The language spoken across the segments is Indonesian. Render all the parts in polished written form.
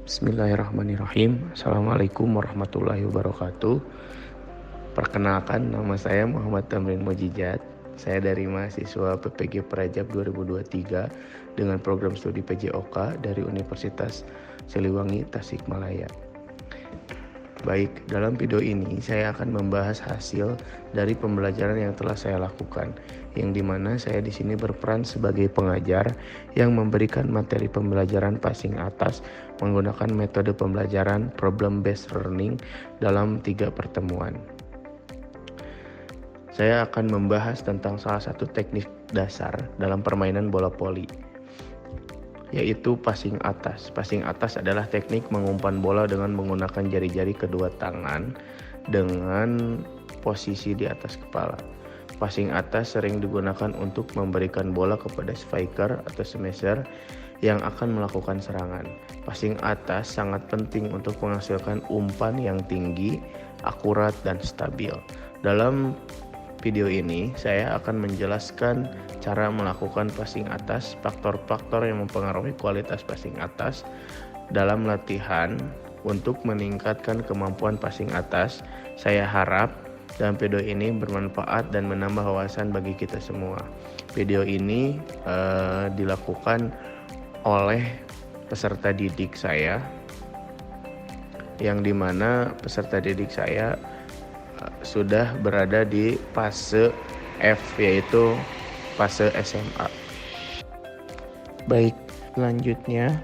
Bismillahirrahmanirrahim. Assalamualaikum warahmatullahi wabarakatuh. Perkenalkan, nama saya Muhammad Tamrin Mojijat. Saya dari mahasiswa PPG Prajab 2023 dengan program studi PJOK dari Universitas Siliwangi, Tasikmalaya. Baik, dalam video ini saya akan membahas hasil dari pembelajaran yang telah saya lakukan, yang dimana saya di sini berperan sebagai pengajar yang memberikan materi pembelajaran passing atas menggunakan metode pembelajaran problem based learning dalam 3 pertemuan. Saya akan membahas tentang salah satu teknik dasar dalam permainan bola voli, yaitu passing atas. Passing atas adalah teknik mengumpan bola dengan menggunakan jari-jari kedua tangan dengan posisi di atas kepala. Passing atas sering digunakan untuk memberikan bola kepada striker atau smasher yang akan melakukan serangan. Passing atas sangat penting untuk menghasilkan umpan yang tinggi, akurat, dan stabil. Dalam video ini saya akan menjelaskan cara melakukan passing atas, faktor-faktor yang mempengaruhi kualitas passing atas dalam latihan untuk meningkatkan kemampuan passing atas. Saya harap dalam video ini bermanfaat dan menambah wawasan bagi kita semua. Video ini dilakukan oleh peserta didik saya, yang dimana peserta didik saya sudah berada di fase F, yaitu fase SMA. Baik, selanjutnya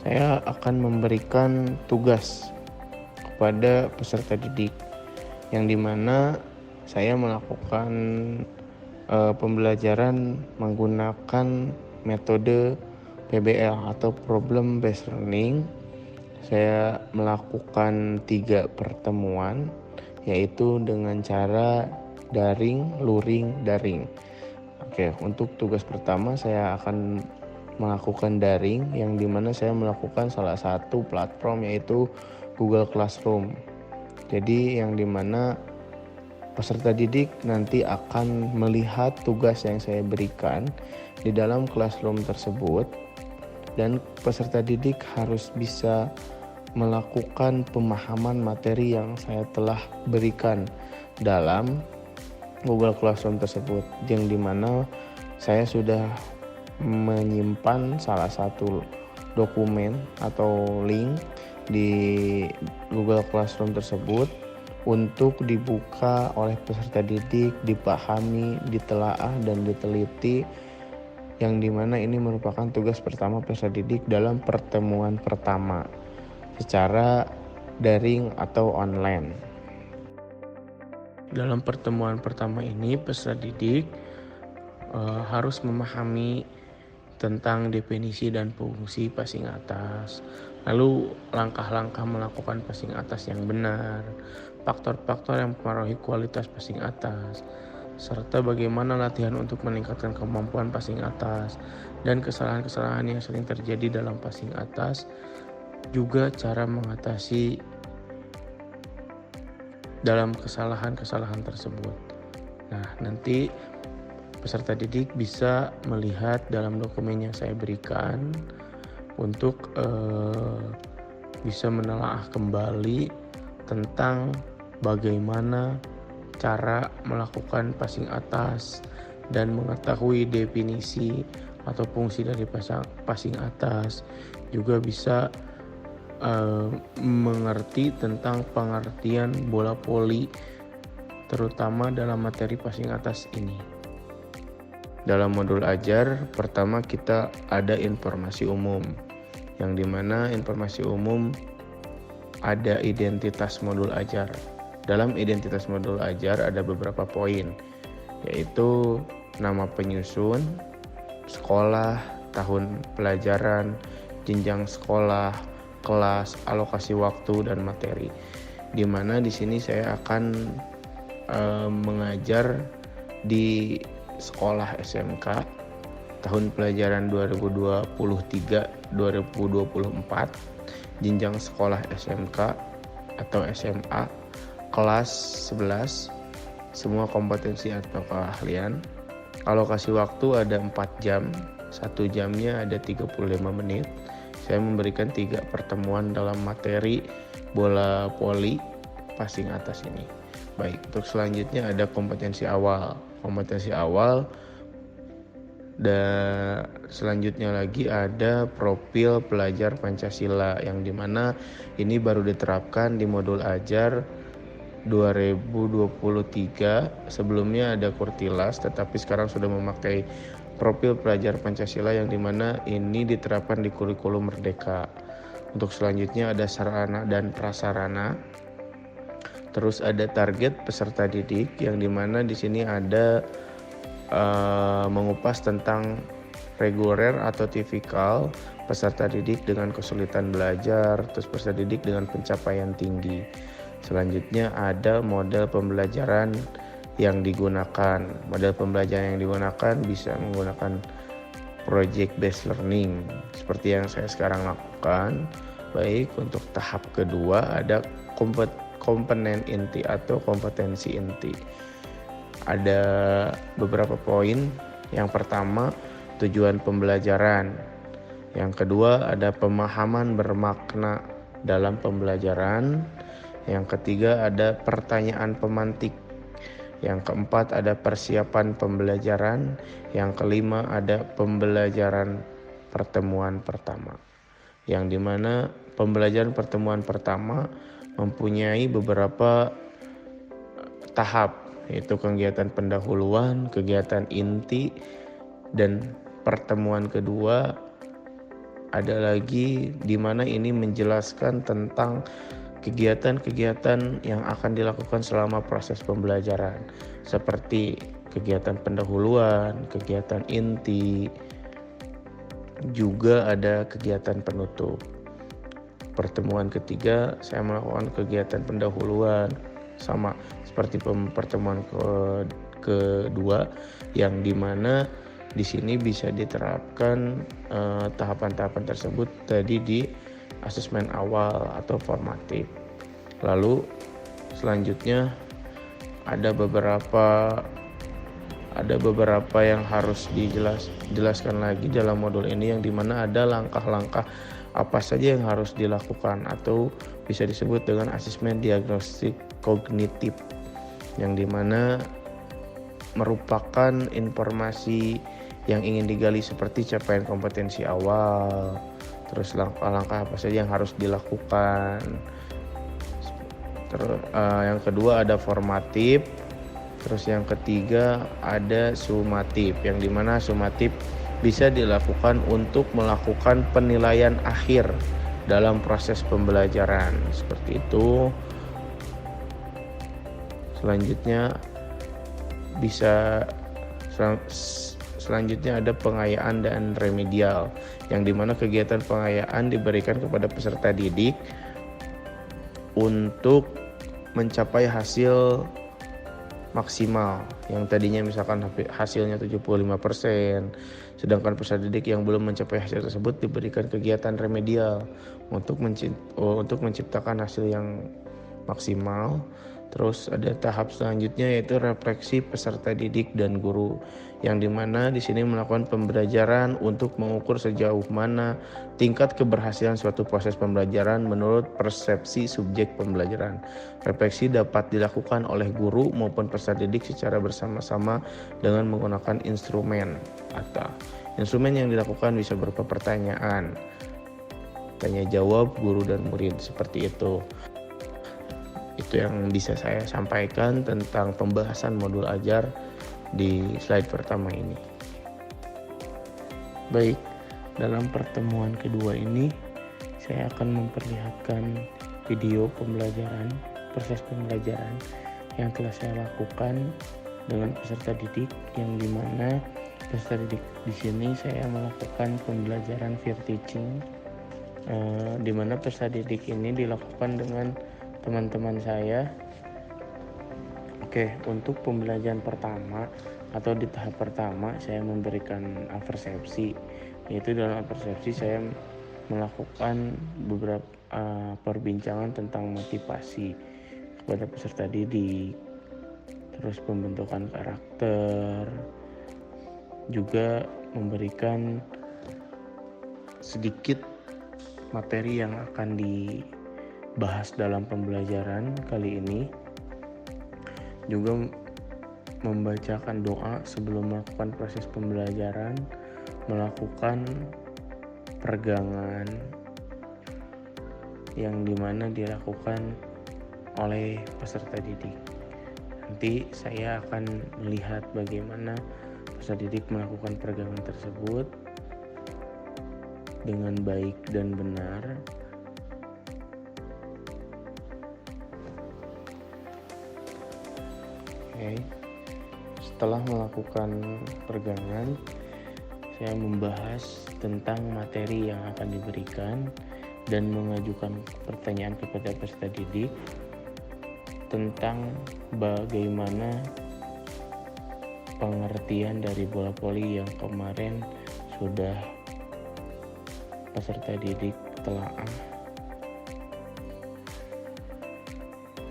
saya akan memberikan tugas kepada peserta didik, yang dimana saya melakukan pembelajaran menggunakan metode PBL atau problem based learning. Saya melakukan 3 pertemuan, yaitu dengan cara daring, luring, daring. Oke, untuk tugas pertama saya akan melakukan daring, yang dimana saya melakukan salah satu platform yaitu Google Classroom. Jadi yang dimana peserta didik nanti akan melihat tugas yang saya berikan di dalam classroom tersebut, dan peserta didik harus bisa melakukan pemahaman materi yang saya telah berikan dalam Google Classroom tersebut, yang dimana saya sudah menyimpan salah satu dokumen atau link di Google Classroom tersebut untuk dibuka oleh peserta didik, dipahami, ditelaah, dan diteliti, yang dimana ini merupakan tugas pertama peserta didik dalam pertemuan pertama secara daring atau online. Dalam pertemuan pertama ini peserta didik harus memahami tentang definisi dan fungsi passing atas, lalu langkah-langkah melakukan passing atas yang benar, faktor-faktor yang mempengaruhi kualitas passing atas, serta bagaimana latihan untuk meningkatkan kemampuan passing atas, dan kesalahan-kesalahan yang sering terjadi dalam passing atas, juga cara mengatasi dalam kesalahan-kesalahan tersebut. Nah, nanti peserta didik bisa melihat dalam dokumen yang saya berikan untuk bisa menelaah kembali tentang bagaimana cara melakukan passing atas dan mengetahui definisi atau fungsi dari passing atas. Juga bisa mengerti tentang pengertian bola voli, terutama dalam materi passing atas ini. Dalam modul ajar pertama kita ada informasi umum, yang dimana informasi umum ada identitas modul ajar. Dalam identitas modul ajar ada beberapa poin, yaitu nama penyusun, sekolah, tahun pelajaran, jenjang sekolah, kelas, alokasi waktu, dan materi. Dimana di sini saya akan mengajar di sekolah SMK tahun pelajaran 2023-2024, jenjang sekolah SMK atau SMA kelas 11, semua kompetensi atau keahlian. Alokasi waktu ada 4 jam, 1 jamnya ada 35 menit, Saya memberikan 3 pertemuan dalam materi bola voli passing atas ini. Baik, untuk selanjutnya ada kompetensi awal. Kompetensi awal dan selanjutnya lagi ada profil pelajar Pancasila yang dimana ini baru diterapkan di modul ajar 2023. Sebelumnya ada Kurtilas, tetapi sekarang sudah memakai profil pelajar Pancasila yang dimana ini diterapkan di kurikulum Merdeka. Untuk selanjutnya ada sarana dan prasarana. Terus ada target peserta didik yang dimana di sini ada mengupas tentang reguler atau tipikal peserta didik dengan kesulitan belajar, terus peserta didik dengan pencapaian tinggi. Selanjutnya ada model pembelajaran yang digunakan. Model pembelajaran yang digunakan bisa menggunakan project based learning seperti yang saya sekarang lakukan. Baik, untuk tahap kedua ada komponen inti atau kompetensi inti. Ada beberapa poin. Yang pertama, tujuan pembelajaran. Yang kedua, ada pemahaman bermakna dalam pembelajaran. Yang ketiga, ada pertanyaan pemantik. Yang keempat, ada persiapan pembelajaran. Yang kelima, ada pembelajaran pertemuan pertama. Yang dimana pembelajaran pertemuan pertama mempunyai beberapa tahap, yaitu kegiatan pendahuluan, kegiatan inti, dan pertemuan kedua ada lagi di mana ini menjelaskan tentang kegiatan-kegiatan yang akan dilakukan selama proses pembelajaran, seperti kegiatan pendahuluan, kegiatan inti, juga ada kegiatan penutup. Pertemuan ketiga saya melakukan kegiatan pendahuluan sama seperti pertemuan kedua yang dimana di sini bisa diterapkan tahapan-tahapan tersebut tadi di asesmen awal atau formatif. Lalu selanjutnya ada beberapa yang harus dijelaskan lagi dalam modul ini yang dimana ada langkah-langkah apa saja yang harus dilakukan atau bisa disebut dengan asesmen diagnostik kognitif yang dimana merupakan informasi yang ingin digali seperti capaian kompetensi awal, terus langkah-langkah apa saja yang harus dilakukan. Terus yang kedua ada formatif, terus yang ketiga ada sumatif yang dimana sumatif bisa dilakukan untuk melakukan penilaian akhir dalam proses pembelajaran seperti itu. Selanjutnya ada pengayaan dan remedial yang dimana kegiatan pengayaan diberikan kepada peserta didik untuk mencapai hasil maksimal yang tadinya misalkan hasilnya 75%, sedangkan peserta didik yang belum mencapai hasil tersebut diberikan kegiatan remedial untuk menciptakan hasil yang maksimal. Terus ada tahap selanjutnya yaitu refleksi peserta didik dan guru yang dimana di sini melakukan pembelajaran untuk mengukur sejauh mana tingkat keberhasilan suatu proses pembelajaran menurut persepsi subjek pembelajaran. Refleksi dapat dilakukan oleh guru maupun peserta didik secara bersama-sama dengan menggunakan instrumen atau instrumen yang dilakukan bisa berupa pertanyaan, tanya jawab guru dan murid seperti itu. Itu yang bisa saya sampaikan tentang pembahasan modul ajar di slide pertama ini. Baik, dalam pertemuan kedua ini saya akan memperlihatkan video pembelajaran, proses pembelajaran yang telah saya lakukan dengan peserta didik yang dimana peserta didik di sini saya melakukan pembelajaran peer teaching, di mana peserta didik ini dilakukan dengan teman-teman saya. Oke, untuk pembelajaran pertama atau di tahap pertama saya memberikan persepsi, yaitu dalam persepsi saya melakukan beberapa perbincangan tentang motivasi kepada peserta didik, terus pembentukan karakter, juga memberikan sedikit materi yang akan dibahas dalam pembelajaran kali ini. Juga membacakan doa sebelum melakukan proses pembelajaran, melakukan peregangan yang dimana dilakukan oleh peserta didik. Nanti saya akan melihat bagaimana peserta didik melakukan peregangan tersebut dengan baik dan benar. Oke. Setelah melakukan peregangan, saya membahas tentang materi yang akan diberikan dan mengajukan pertanyaan kepada peserta didik tentang bagaimana pengertian dari bola voli yang kemarin sudah peserta didik telaah.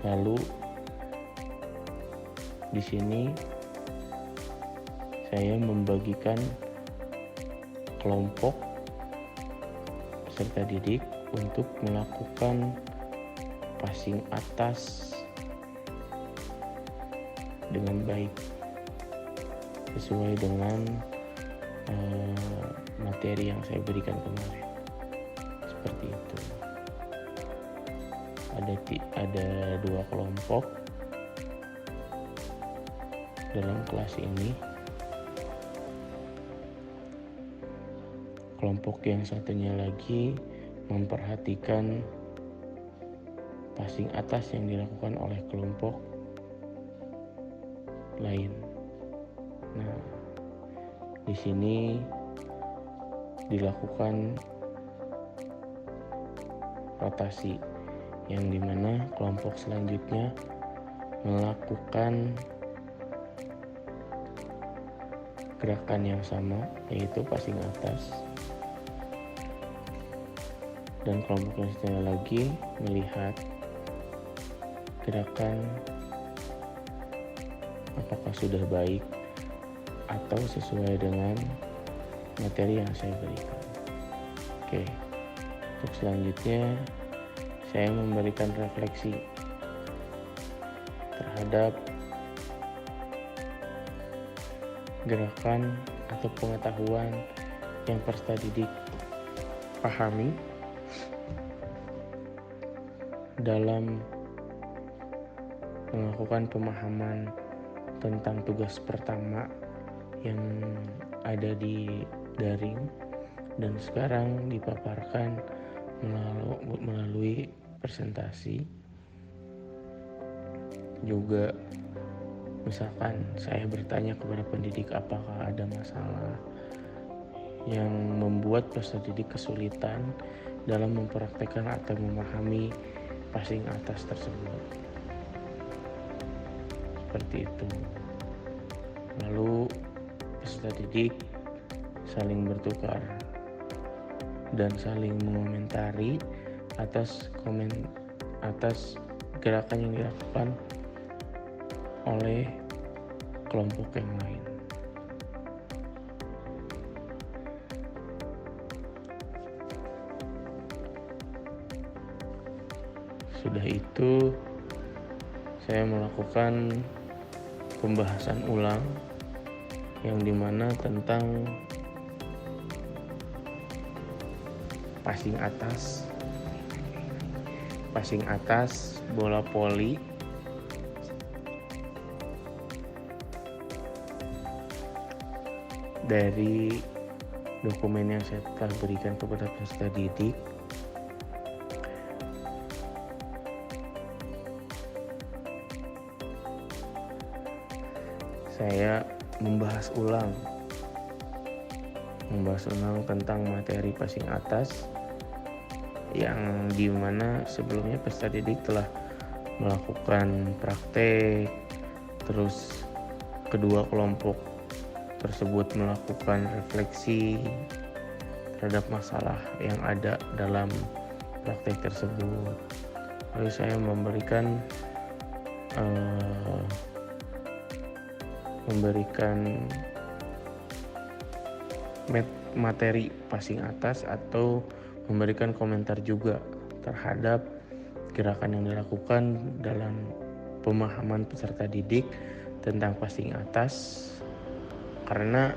Lalu di sini saya membagikan kelompok peserta didik untuk melakukan passing atas dengan baik sesuai dengan materi yang saya berikan kemarin. Seperti itu. Ada 2 kelompok dalam kelas ini. Kelompok yang satunya lagi memperhatikan passing atas yang dilakukan oleh kelompok lain. Nah, di sini dilakukan rotasi yang dimana kelompok selanjutnya melakukan gerakan yang sama, yaitu passing atas, dan kelompok selanjutnya lagi melihat gerakan apakah sudah baik atau sesuai dengan materi yang saya berikan. Oke, untuk selanjutnya saya memberikan refleksi terhadap gerakan atau pengetahuan yang peserta didik pahami dalam melakukan pemahaman tentang tugas pertama yang ada di daring dan sekarang dipaparkan melalui presentasi. Juga misalkan saya bertanya kepada pendidik apakah ada masalah yang membuat peserta didik kesulitan dalam mempraktekkan atau memahami passing atas tersebut. Seperti itu. Lalu peserta didik saling bertukar dan saling mengomentari atas gerakan yang dilakukan oleh kelompok yang lain. Sudah itu, saya melakukan pembahasan ulang yang dimana tentang passing atas bola voli dari dokumen yang saya telah berikan kepada peserta didik. Saya membahas ulang tentang materi passing atas yang dimana sebelumnya peserta didik telah melakukan praktek, terus kedua kelompok tersebut melakukan refleksi terhadap masalah yang ada dalam praktek tersebut. Lalu saya memberikan materi passing atas atau memberikan komentar juga terhadap gerakan yang dilakukan dalam pemahaman peserta didik tentang passing atas, karena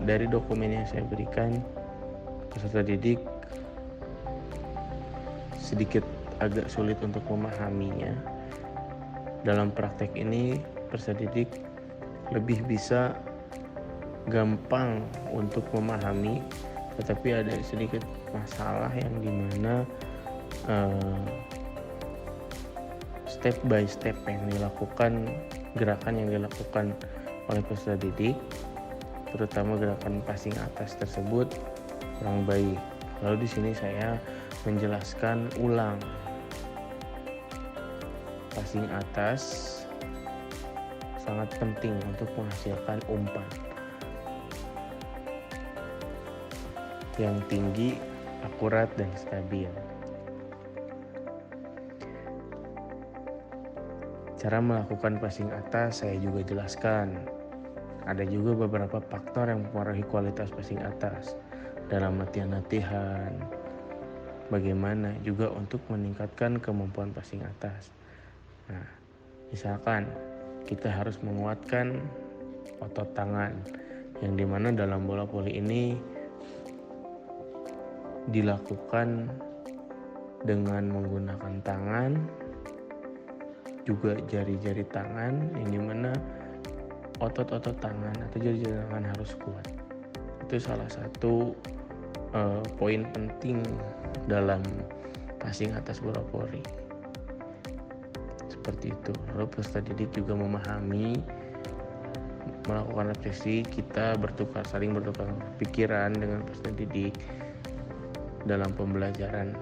dari dokumen yang saya berikan, peserta didik sedikit agak sulit untuk memahaminya. Dalam praktek ini peserta didik lebih bisa gampang untuk memahami, tetapi ada sedikit masalah yang dimana step by step yang dilakukan, gerakan yang dilakukan oleh peserta didik, terutama gerakan passing atas tersebut kurang baik. Lalu di sini saya menjelaskan ulang. Passing atas sangat penting untuk menghasilkan umpan yang tinggi, akurat, dan stabil. Cara melakukan passing atas saya juga jelaskan. Ada juga beberapa faktor yang mempengaruhi kualitas passing atas dalam latihan-latihan. Bagaimana juga untuk meningkatkan kemampuan passing atas. Nah, misalkan kita harus menguatkan otot tangan, yang dimana dalam bola voli ini dilakukan dengan menggunakan tangan, juga jari-jari tangan, yang dimana otot-otot tangan atau jari-jari tangan harus kuat. Itu salah satu poin penting dalam passing atas bola voli. Seperti itu. Lalu peserta didik juga memahami, melakukan refleksi, kita saling bertukar pikiran dengan peserta didik dalam pembelajaran.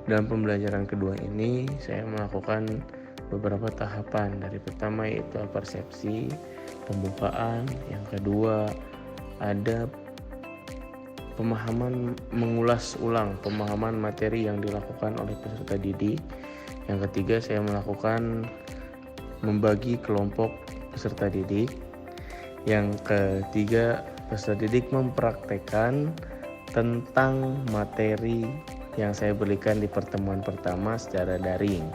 Dalam pembelajaran kedua ini saya melakukan beberapa tahapan. Dari pertama yaitu persepsi, pembukaan. Yang kedua ada mengulas ulang pemahaman materi yang dilakukan oleh peserta didik. Yang ketiga saya melakukan membagi kelompok peserta didik. Yang ketiga peserta didik mempraktekkan tentang materi yang saya berikan di pertemuan pertama secara daring.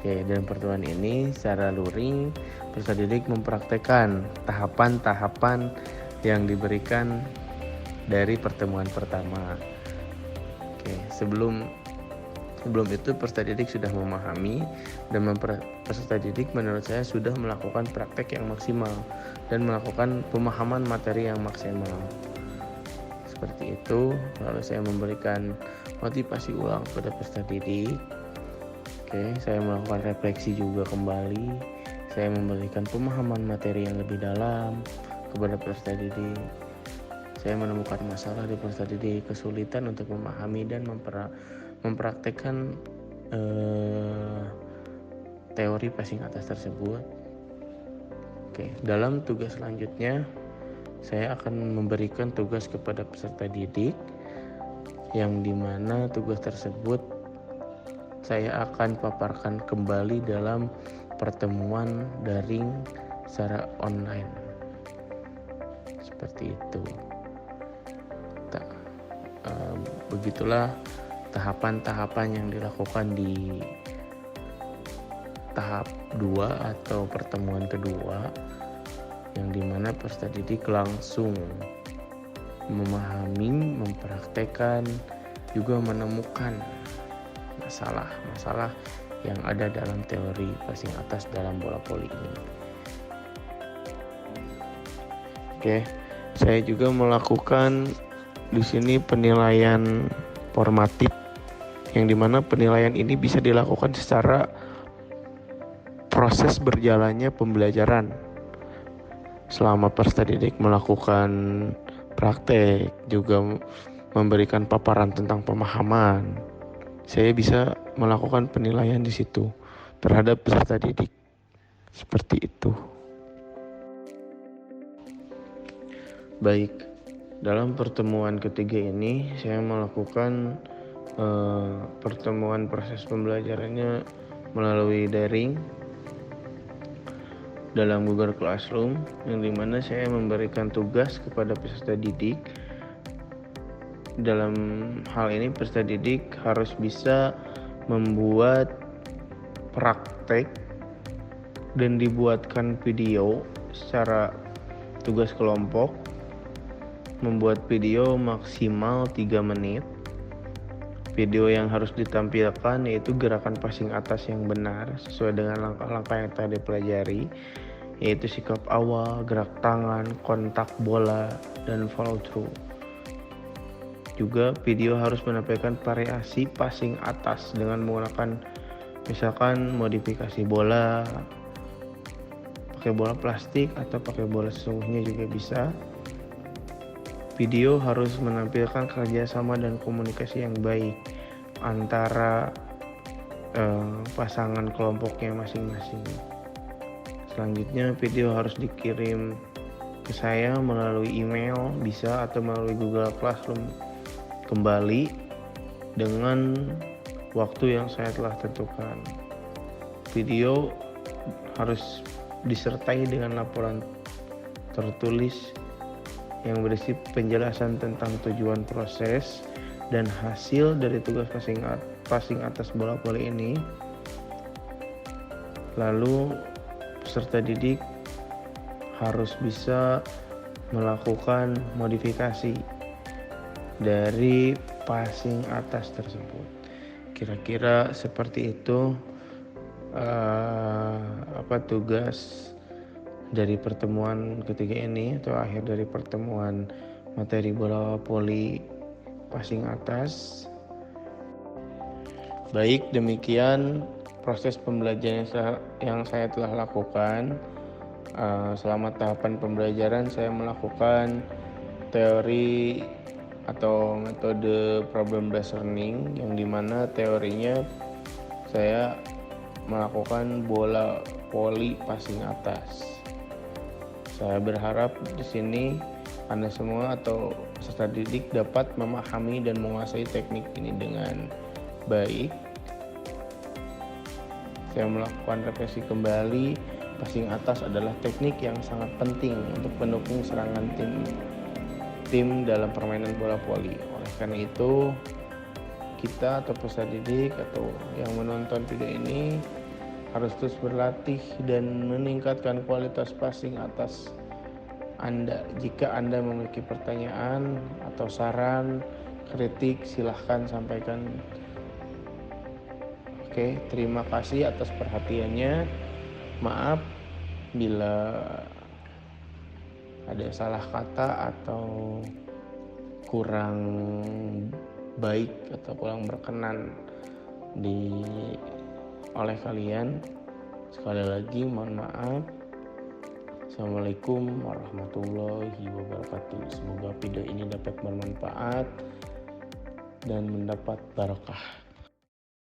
Oke, dalam pertemuan ini secara luring peserta didik mempraktekkan tahapan-tahapan yang diberikan dari pertemuan pertama. Oke, sebelum itu peserta didik sudah memahami, dan peserta didik menurut saya sudah melakukan praktek yang maksimal dan melakukan pemahaman materi yang maksimal. Seperti itu. Lalu saya memberikan motivasi ulang kepada peserta didik. Oke, saya melakukan refleksi juga kembali. Saya memberikan pemahaman materi yang lebih dalam kepada peserta didik. Saya menemukan masalah di peserta didik, kesulitan untuk memahami dan mempraktekkan teori passing atas tersebut. Oke, dalam tugas selanjutnya saya akan memberikan tugas kepada peserta didik, yang dimana tugas tersebut saya akan paparkan kembali dalam pertemuan daring secara online. Seperti itu. Begitulah tahapan-tahapan yang dilakukan di tahap 2 atau pertemuan kedua, yang dimana peserta didik langsung memahami, mempraktekkan, juga menemukan masalah-masalah yang ada dalam teori passing atas dalam bola voli ini. Oke, saya juga melakukan di sini penilaian formatif, yang dimana penilaian ini bisa dilakukan secara proses berjalannya pembelajaran. Selama peserta didik melakukan praktek, juga memberikan paparan tentang pemahaman, saya bisa melakukan penilaian di situ terhadap peserta didik. Seperti itu. Baik, dalam pertemuan ketiga ini saya melakukan pertemuan proses pembelajarannya melalui daring dalam Google Classroom, yang dimana saya memberikan tugas kepada peserta didik dalam hal ini peserta didik harus bisa membuat praktek dan dibuatkan video secara tugas kelompok, membuat video maksimal 3 menit. Video yang harus ditampilkan yaitu gerakan passing atas yang benar sesuai dengan langkah-langkah yang telah dipelajari, yaitu sikap awal, gerak tangan, kontak bola, dan follow through. Juga video harus menampilkan variasi passing atas dengan menggunakan misalkan modifikasi bola, pakai bola plastik atau pakai bola sesungguhnya juga bisa. Video harus menampilkan kerjasama dan komunikasi yang baik antara pasangan kelompoknya masing-masing. Selanjutnya video harus dikirim ke saya melalui email bisa atau melalui Google Classroom kembali dengan waktu yang saya telah tentukan. Video harus disertai dengan laporan tertulis yang berisi penjelasan tentang tujuan proses dan hasil dari tugas passing atas bola voli ini. Lalu peserta didik harus bisa melakukan modifikasi dari passing atas tersebut. Kira-kira seperti itu tugas dari pertemuan ketiga ini atau akhir dari pertemuan materi bola voli passing atas. Baik, demikian proses pembelajaran yang saya telah lakukan. Selama tahapan pembelajaran saya melakukan teori atau metode problem based learning, yang dimana teorinya saya melakukan bola voli passing atas. Saya berharap di sini Anda semua atau peserta didik dapat memahami dan menguasai teknik ini dengan baik. Saya melakukan refleksi kembali, passing atas adalah teknik yang sangat penting untuk mendukung serangan tim dalam permainan bola voli. Oleh karena itu, kita atau peserta didik atau yang menonton video ini harus terus berlatih dan meningkatkan kualitas passing atas Anda. Jika Anda memiliki pertanyaan atau saran, kritik, silahkan sampaikan. Oke, terima kasih atas perhatiannya. Maaf bila ada salah kata atau kurang baik atau kurang berkenan oleh kalian. Sekali lagi mohon maaf. Assalamualaikum warahmatullahi wabarakatuh. Semoga video ini dapat bermanfaat dan mendapat barokah.